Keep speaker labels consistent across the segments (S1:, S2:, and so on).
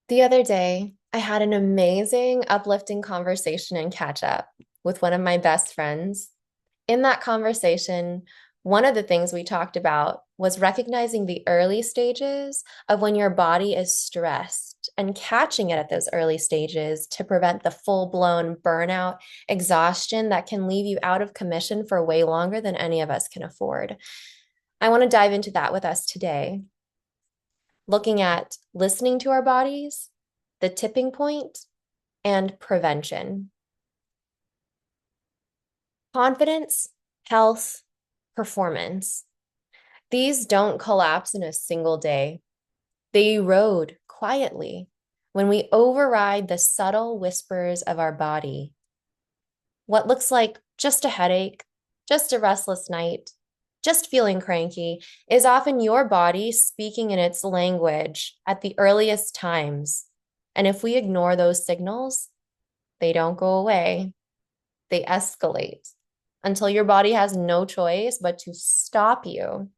S1: The other day, I had an amazing, uplifting conversation and catch up with one of my best friends. In that conversation, one of the things we talked about was recognizing the early stages of when your body is stressed and catching it at those early stages to prevent the full-blown burnout, exhaustion that can leave you out of commission for way longer than any of us can afford. I want to dive into that with us today, looking at listening to our bodies, the tipping point, and prevention. Confidence, health, performance. These don't collapse in a single day. They erode quietly when we override the subtle whispers of our body. What looks like just a headache, just a restless night, just feeling cranky is often your body speaking in its language at the earliest times. And if we ignore those signals, they don't go away. They escalate until your body has no choice but to stop you.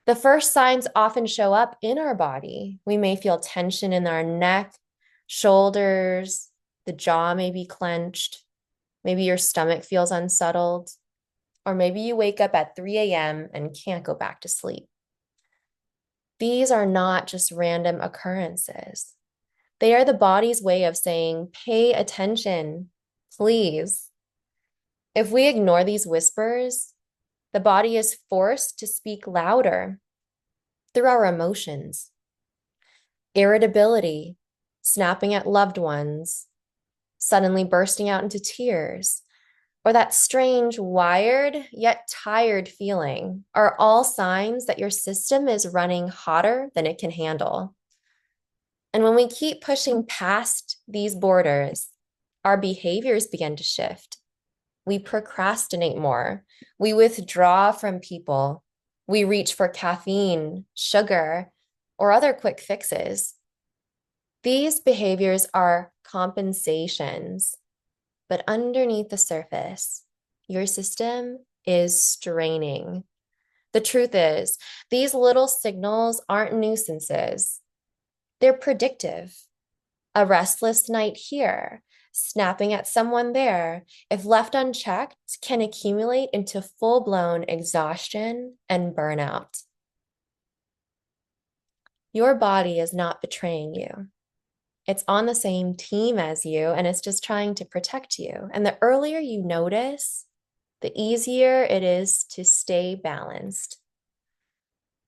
S1: The first signs often show up in our body. We may feel tension in our neck, shoulders, the jaw may be clenched. Maybe your stomach feels unsettled, or maybe you wake up at 3 a.m. and can't go back to sleep. These are not just random occurrences. They are the body's way of saying, pay attention, please. If we ignore these whispers, the body is forced to speak louder through our emotions, irritability, snapping at loved ones, suddenly bursting out into tears, or that strange, wired yet tired feeling are all signs that your system is running hotter than it can handle. And when we keep pushing past these borders, our behaviors begin to shift. We procrastinate more. We withdraw from people. We reach for caffeine, sugar, or other quick fixes. These behaviors are compensations, but underneath the surface, your system is straining. The truth is, these little signals aren't nuisances. They're predictive. A restless night here, snapping at someone there, if left unchecked, can accumulate into full-blown exhaustion and burnout. Your body is not betraying you. It's on the same team as you, and it's just trying to protect you. And the earlier you notice, the easier it is to stay balanced.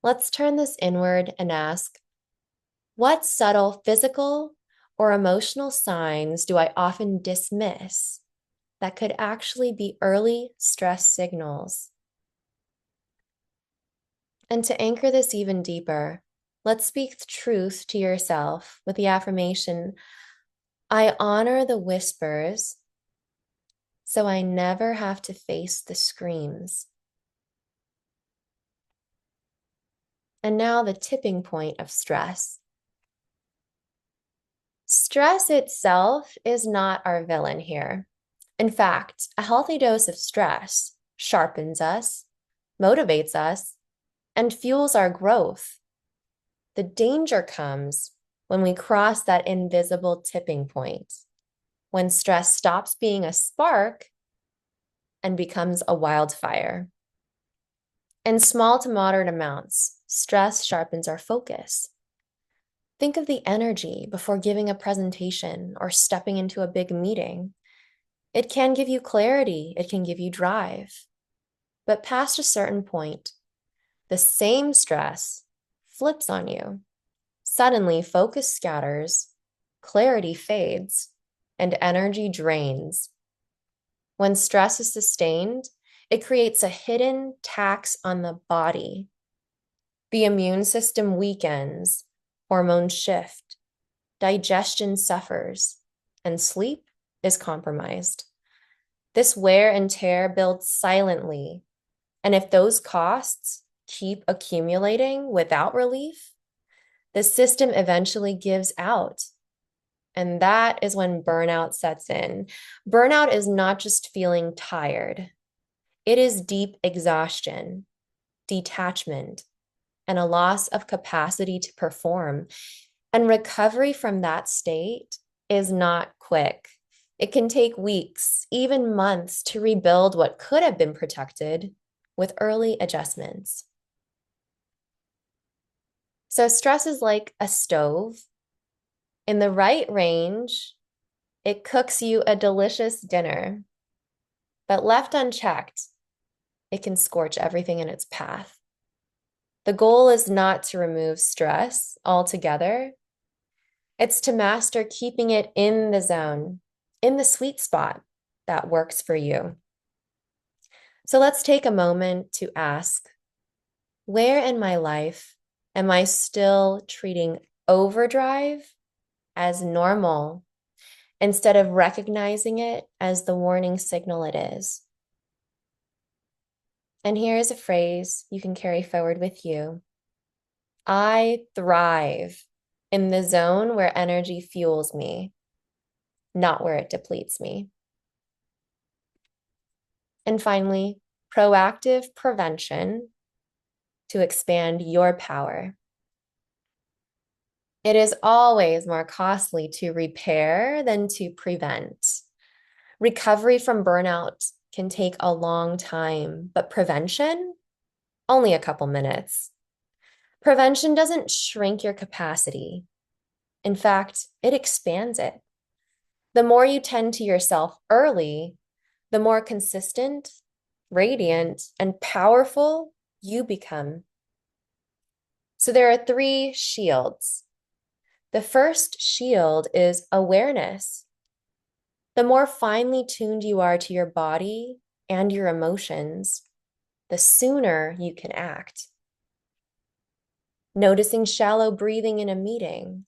S1: Let's turn this inward and ask, what subtle physical or emotional signs do I often dismiss that could actually be early stress signals? And to anchor this even deeper, let's speak truth to yourself with the affirmation, I honor the whispers so I never have to face the screams. And now the tipping point of stress. Stress itself is not our villain here. In fact, a healthy dose of stress sharpens us, motivates us, and fuels our growth. The danger comes when we cross that invisible tipping point, when stress stops being a spark and becomes a wildfire. In small to moderate amounts, stress sharpens our focus. Think of the energy before giving a presentation or stepping into a big meeting. It can give you clarity, it can give you drive. But past a certain point, the same stress flips on you. Suddenly, focus scatters, clarity fades, and energy drains. When stress is sustained, it creates a hidden tax on the body. The immune system weakens, hormones shift, digestion suffers, and sleep is compromised. This wear and tear builds silently, and if those costs keep accumulating without relief, the system eventually gives out. And that is when burnout sets in. Burnout is not just feeling tired, it is deep exhaustion, detachment, and a loss of capacity to perform. And recovery from that state is not quick. It can take weeks, even months, to rebuild what could have been protected with early adjustments. So, stress is like a stove. In the right range, it cooks you a delicious dinner, but left unchecked, it can scorch everything in its path. The goal is not to remove stress altogether, it's to master keeping it in the zone, in the sweet spot that works for you. So let's take a moment to ask, where in my life am I still treating overdrive as normal instead of recognizing it as the warning signal it is? And here is a phrase you can carry forward with you. I thrive in the zone where energy fuels me, not where it depletes me. And finally, proactive prevention to expand your power. It is always more costly to repair than to prevent. Recovery from burnout can take a long time, but prevention, only a couple minutes. Prevention doesn't shrink your capacity. In fact, it expands it. The more you tend to yourself early, the more consistent, radiant, and powerful you become. So there are 3 shields. The first shield is awareness. The more finely tuned you are to your body and your emotions, the sooner you can act. Noticing shallow breathing in a meeting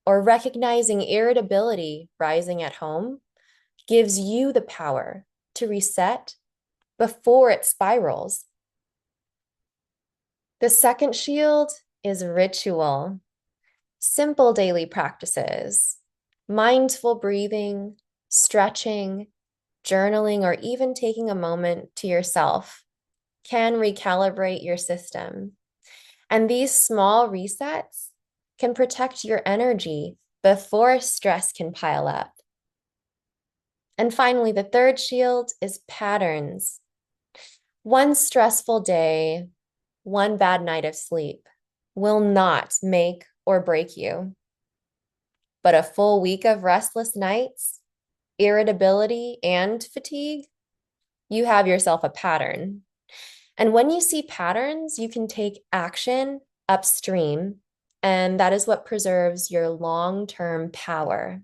S1: or recognizing irritability rising at home gives you the power to reset before it spirals. The second shield is ritual. Simple daily practices, mindful breathing, stretching, journaling, or even taking a moment to yourself can recalibrate your system. And these small resets can protect your energy before stress can pile up. And finally, the third shield is patterns. One stressful day, one bad night of sleep will not make or break you. But a full week of restless nights, irritability, and fatigue, you have yourself a pattern. And when you see patterns, you can take action upstream, and that is what preserves your long-term power.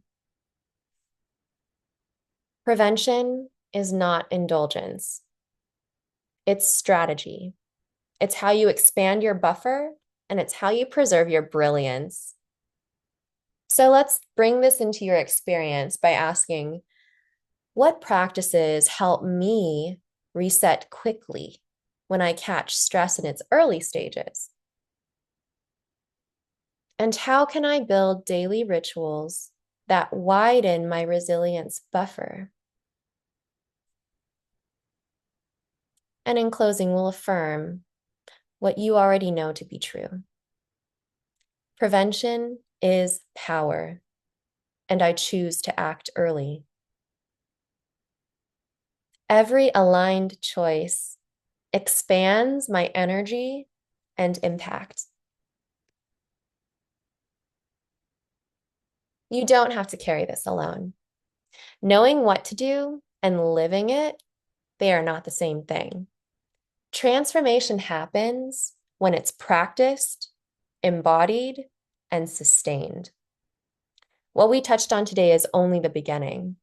S1: Prevention is not indulgence. It's strategy. It's how you expand your buffer, and it's how you preserve your brilliance. So let's bring this into your experience by asking, what practices help me reset quickly when I catch stress in its early stages? And how can I build daily rituals that widen my resilience buffer? And in closing, we'll affirm what you already know to be true. Prevention is power, and I choose to act early. Every aligned choice expands my energy and impact. You don't have to carry this alone. Knowing what to do and living it, they are not the same thing. Transformation happens when it's practiced, embodied, and sustained. What we touched on today is only the beginning.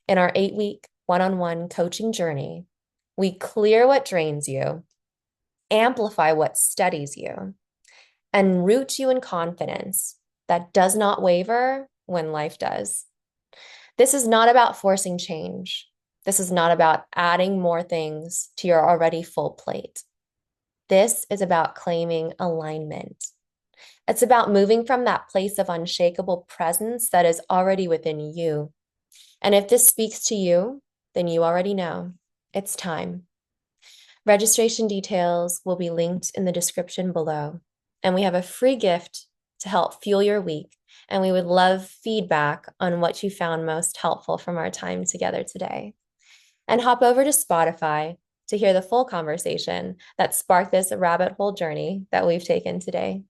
S1: In our 8-week one-on-one coaching journey, we clear what drains you, amplify what steadies you, and root you in confidence that does not waver when life does. This is not about forcing change. This is not about adding more things to your already full plate. This is about claiming alignment. It's about moving from that place of unshakable presence that is already within you. And if this speaks to you, then you already know it's time. Registration details will be linked in the description below. And we have a free gift to help fuel your week And we would love feedback on what you found most helpful from our time together today. And hop over to Spotify to hear the full conversation that sparked this rabbit hole journey that we've taken today.